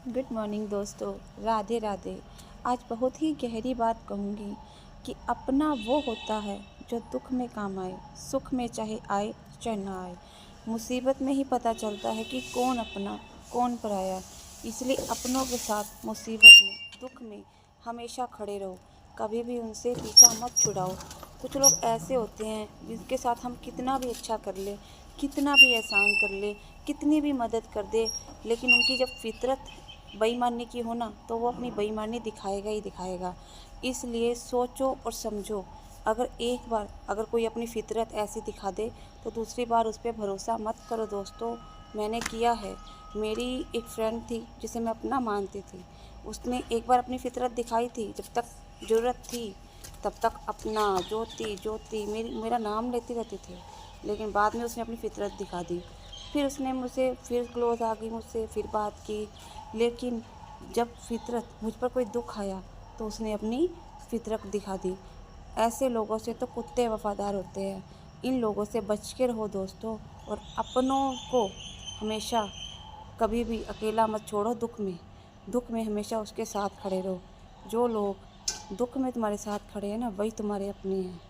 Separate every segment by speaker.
Speaker 1: Good morning दोस्तों। राधे राधे। आज बहुत ही गहरी बात कहूँगी कि अपना वो होता है जो दुख में काम आए, सुख में चाहे आए चाहे ना आए। मुसीबत में ही पता चलता है कि कौन अपना कौन पराया। इसलिए अपनों के साथ मुसीबत में दुख में हमेशा खड़े रहो, कभी भी उनसे पीछा मत छुड़ाओ। कुछ लोग ऐसे होते हैं जिनके साथ हम कितना भी अच्छा कर ले, कितना भी एहसान कर ले, कितनी भी मदद कर दे, लेकिन उनकी जब फितरत बेईमानी की हो ना तो वो अपनी बेईमानी दिखाएगा ही दिखाएगा। इसलिए सोचो और समझो। अगर एक बार अगर कोई अपनी फितरत ऐसी दिखा दे तो दूसरी बार उस पर भरोसा मत करो दोस्तों। मैंने किया है। मेरी एक फ्रेंड थी जिसे मैं अपना मानती थी। उसने एक बार अपनी फितरत दिखाई थी। जब तक ज़रूरत थी तब तक अपना ज्योति ज्योति मेरा नाम लेती रहती थी, लेकिन बाद में उसने अपनी फितरत दिखा दी। फिर उसने मुझसे फिर क्लोज आ गई, मुझसे फिर बात की। लेकिन जब फितरत मुझ पर कोई दुख आया तो उसने अपनी फितरत दिखा दी। ऐसे लोगों से तो कुत्ते वफादार होते हैं। इन लोगों से बच के रहो दोस्तों। और अपनों को हमेशा कभी भी अकेला मत छोड़ो। दुख में हमेशा उसके साथ खड़े रहो। जो लोग दुख में तुम्हारे साथ खड़े हैं ना, वही तुम्हारे अपने हैं।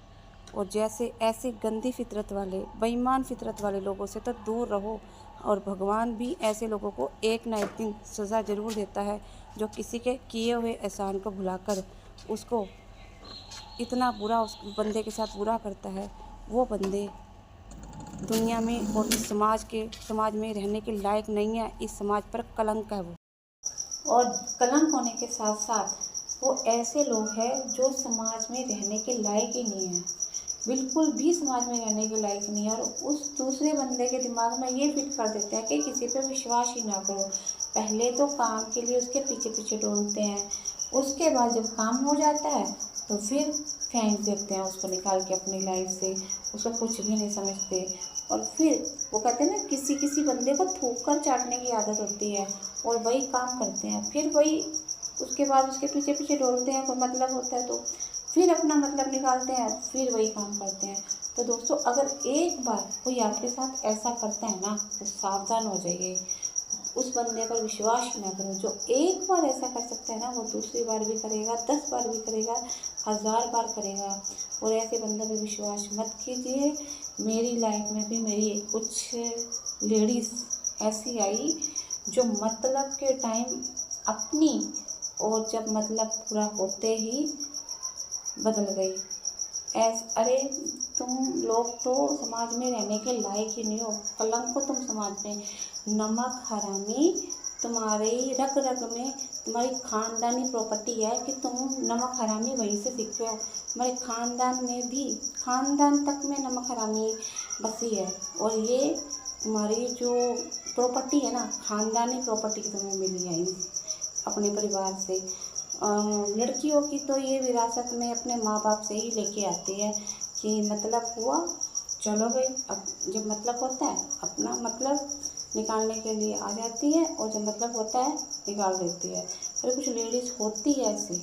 Speaker 1: और जैसे ऐसे गंदी फितरत वाले, बेईमान फितरत वाले लोगों से तो दूर रहो। और भगवान भी ऐसे लोगों को एक ना एक दिन सज़ा ज़रूर देता है, जो किसी के किए हुए एहसान को भुलाकर उसको इतना बुरा उस बंदे के साथ बुरा करता है। वो बंदे दुनिया में और इस समाज में रहने के लायक नहीं है। इस समाज पर कलंक है वो। और कलंक होने के साथ साथ वो ऐसे लोग हैं जो समाज में रहने के लायक ही नहीं है। बिल्कुल भी समाज में रहने के लायक नहीं है। और उस दूसरे बंदे के दिमाग में ये फिट कर देते हैं कि किसी पे विश्वास ही ना करो। पहले तो काम के लिए उसके पीछे पीछे ढूंढते हैं, उसके बाद जब काम हो जाता है तो फिर फेंक देते हैं उसको निकाल के अपनी लाइफ से। उसको कुछ भी नहीं समझते। और फिर वो कहते हैं ना, किसी किसी बंदे को थूक कर चाटने की आदत होती है और वही काम करते हैं। फिर वही उसके बाद उसके पीछे पीछे डोलते हैं। कोई मतलब होता है तो फिर अपना मतलब निकालते हैं, फिर वही काम करते हैं। तो दोस्तों, अगर एक बार कोई आपके साथ ऐसा करता है ना तो सावधान हो जाइए। उस बंदे पर विश्वास ही ना करो। जो एक बार ऐसा कर सकता है ना, वो दूसरी बार भी करेगा, 10 बार भी करेगा, 1000 बार करेगा। और ऐसे बंदों पर विश्वास मत कीजिए। मेरी लाइफ में भी मेरी कुछ लेडीज़ ऐसी आई जो मतलब के टाइम अपनी, और जब मतलब पूरा होते ही बदल गई। अरे, तुम लोग तो समाज में रहने के लायक ही नहीं हो। कलंक को तुम समाज में। नमक हरामी तुम्हारी रग रग में, तुम्हारी खानदानी प्रॉपर्टी है कि तुम नमक हरामी वहीं से सीखे हो। तुम्हारे खानदान में भी, खानदान तक में नमक हरामी बसी है। और ये तुम्हारी जो प्रॉपर्टी है ना, खानदानी प्रॉपर्टी तुम्हें मिली है अपने परिवार से। लड़कियों की तो ये विरासत में अपने माँ बाप से ही लेके आती है कि मतलब हुआ, चलो भाई। अब जब मतलब होता है अपना मतलब निकालने के लिए आ जाती है, और जब मतलब होता है निकाल देती है। अरे कुछ लेडीज़ होती है ऐसी।